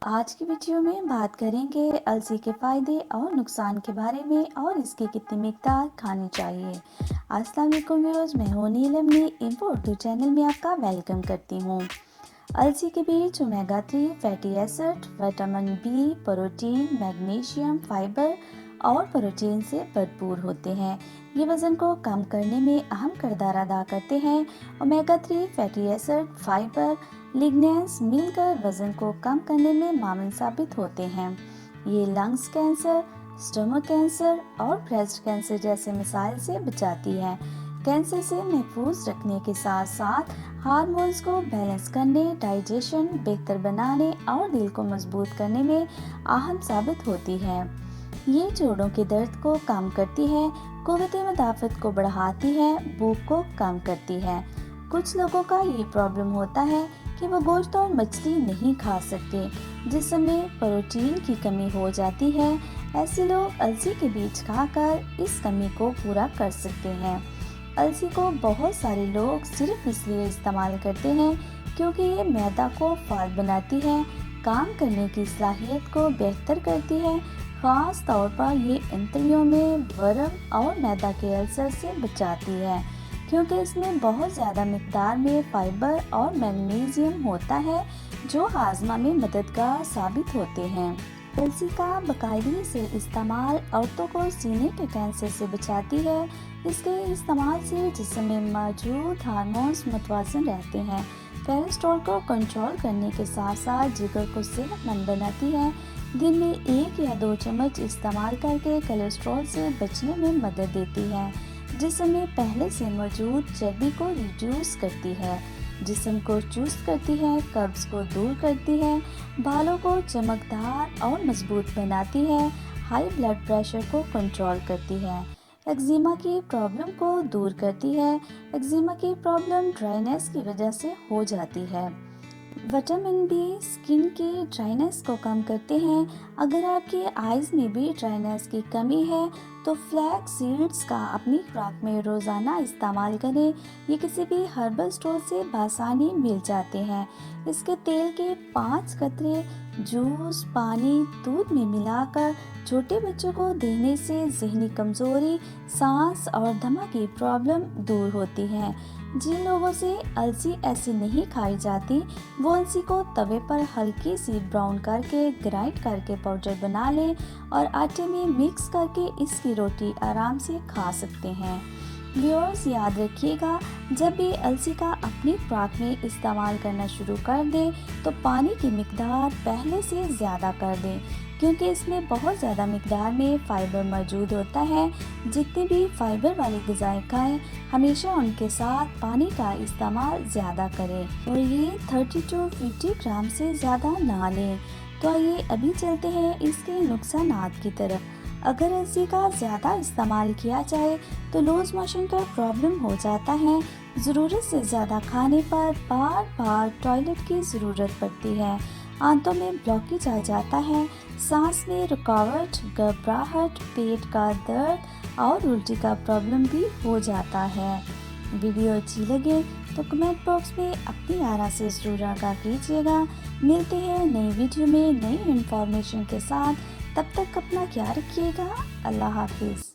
آج کی ویڈیو میں بات کریں گے السی کے فائدے اور نقصان کے بارے میں اور اس کی کتنی مقدار کھانی چاہیے۔ السلام علیکم ویورز، میں ہوں نیلم انفو اردو چینل میں آپ کا ویلکم کرتی ہوں۔ السی کے بیج omega 3 fatty acid, vitamin B, protein, magnesium, fibre اور پروٹین سے بھرپور ہوتے ہیں۔ یہ وزن کو کم کرنے میں اہم کردار ادا کرتے ہیں۔ اومیگا 3 فیٹی ایسڈ، فائبر، لیگنینز مل کر وزن کو کم کرنے میں معاون ثابت ہوتے ہیں۔ یہ لنگز کینسر، سٹمک کینسر اور بریسٹ کینسر جیسے مسائل سے بچاتی ہے۔ کینسر سے محفوظ رکھنے کے ساتھ ساتھ ہارمونز کو بیلنس کرنے، ڈائجیشن بہتر بنانے اور دل کو مضبوط کرنے میں اہم ثابت ہوتی ہے۔ یہ جوڑوں کے درد کو کم کرتی ہے، قوت مدافعت کو بڑھاتی ہے، بھوک کو کم کرتی ہے۔ کچھ لوگوں کا یہ پرابلم ہوتا ہے کہ وہ گوشت اور مچھلی نہیں کھا سکتے، جسم میں پروٹین کی کمی ہو جاتی ہے۔ ایسے لوگ السی کے بیج کھا کر اس کمی کو پورا کر سکتے ہیں۔ السی کو بہت سارے لوگ صرف اس لیے استعمال کرتے ہیں کیونکہ یہ معدہ کو فعال بناتی ہے، کام کرنے کی صلاحیت کو بہتر کرتی ہے۔ خاص طور پر یہ انتڑیوں میں ورم اور معدہ کے السر سے بچاتی ہے کیونکہ اس میں بہت زیادہ مقدار میں فائبر اور میگنیزیم ہوتا ہے جو ہاضمہ میں مددگار ثابت ہوتے ہیں۔ السی کا باقاعدگی سے استعمال عورتوں کو سینے کے کینسر سے بچاتی ہے۔ اس کے استعمال سے جسم میں موجود ہارمونز متوازن رہتے ہیں، کولیسٹرول کو کنٹرول کرنے کے ساتھ ساتھ جگر کو صحت مند بناتی ہے۔ دن میں 1 یا 2 چمچ استعمال کر کے کولیسٹرول سے بچنے میں مدد دیتی ہے۔ جسم میں پہلے سے موجود چربی کو ریڈیوس کرتی ہے، جسم کو چست کرتی ہے، قبض کو دور کرتی ہے، بالوں کو چمکدار اور مضبوط بناتی ہے، ہائی بلڈ پریشر کو کنٹرول کرتی ہے، ایگزیما کی پرابلم کو دور کرتی ہے۔ ایگزیما کی پرابلم ڈرائنیس کی وجہ سے ہو جاتی ہے۔ وٹامن بی سکن کی ڈرائنیس کو کم کرتے ہیں۔ اگر آپ کی آئیز میں بھی ڈرائنیس کی کمی ہے تو فلیکس سیڈز کا اپنی خوراک میں روزانہ استعمال کریں۔ یہ کسی بھی ہربل اسٹور سے بآسانی مل جاتے ہیں۔ اس کے تیل کے 5 قطرے جوس، پانی، دودھ میں ملا کر چھوٹے بچوں کو دینے سے ذہنی کمزوری، سانس اور دمہ کی پرابلم دور ہوتی ہے۔ جن لوگوں سے السی ایسی نہیں کھائی جاتی وہ السی کو توے پر ہلکی سی براؤن کر کے گرائنڈ کر کے پاؤڈر بنا لیں اور آٹے میں مکس کر کے اس کی روٹی آرام سے کھا سکتے ہیں۔ ویورز یاد رکھیے گا، جب بھی السی کا اپنی خوراک میں استعمال کرنا شروع کر دیں تو پانی کی مقدار پہلے سے زیادہ کر دیں کیونکہ اس میں بہت زیادہ مقدار میں فائبر موجود ہوتا ہے۔ جتنی بھی فائبر والی غذائیں کھائیں ہمیشہ ان کے ساتھ پانی کا استعمال زیادہ کریں اور یہ 30 to 50 گرام سے زیادہ نہ لیں۔ تو آئیے ابھی چلتے ہیں اس کے نقصانات کی طرف۔ اگر السی کا زیادہ استعمال کیا جائے تو لوز موشن کا پرابلم ہو جاتا ہے۔ ضرورت سے زیادہ کھانے پر بار بار ٹوائلٹ کی ضرورت پڑتی ہے، آنتوں میں بلاکیج آ جاتا ہے، سانس میں رکاوٹ، گھبراہٹ، پیٹ کا درد اور الٹی کا پرابلم بھی ہو جاتا ہے۔ ویڈیو اچھی لگے تو کمنٹ باکس میں اپنی آراء سے ضرور آگاہ کیجیے گا۔ ملتے ہیں نئی ویڈیو میں نئی انفارمیشن کے ساتھ، تب تک اپنا خیال رکھیے گا۔ اللہ حافظ۔